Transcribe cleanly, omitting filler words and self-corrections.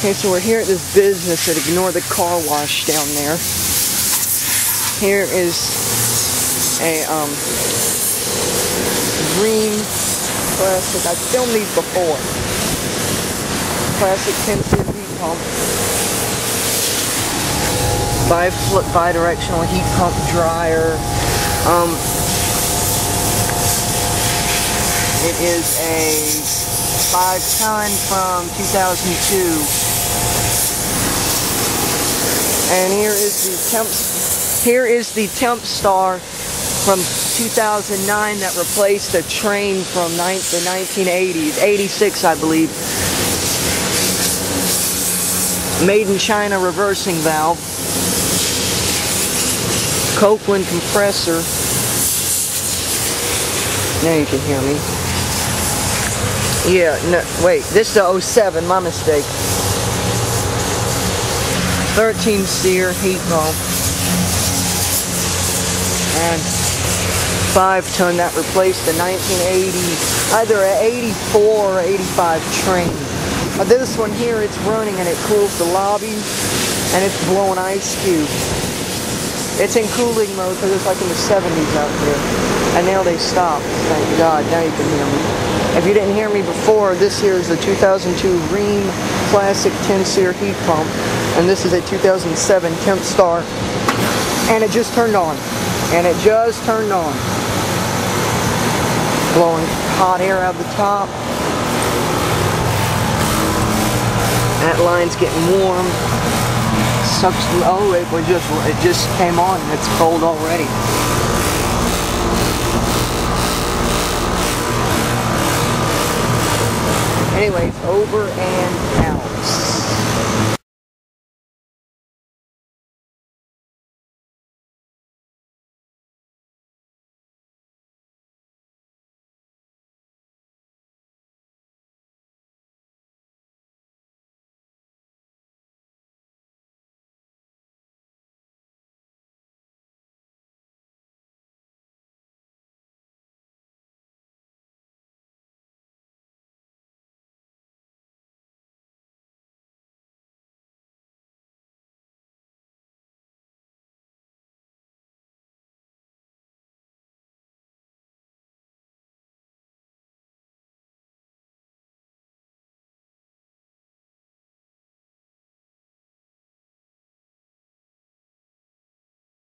Okay, so we're here at this business that ignore the car wash down there. Here is a Rheem plastic. I've filmed these before. Classic Tempstar heat pump. Bi-directional heat pump dryer. It is a 5-ton from 2002. And here is the Tempstar from 2009 that replaced the TRANE from the 1980s, 86 I believe. Made in China reversing valve. Copeland compressor. Now you can hear me. Yeah, no, wait, this is 07, my mistake. 13 SEER heat pump. And 5-ton that replaced the 1980, either an 84 or 85 TRANE. This one here, it's running and it cools the lobby and it's blowing ice cubes. It's in cooling mode because it's like in the 70s out here. And now they stopped, thank God, now you can hear me. If you didn't hear me before, this here is the 2002 Rheem Classic 10 SEER heat pump. And this is a 2007 Tempstar. And it just turned on. And it just turned on. Blowing hot air out the top. That line's getting warm. Sucks. Oh, it just came on. It's cold already. Anyway, it's over and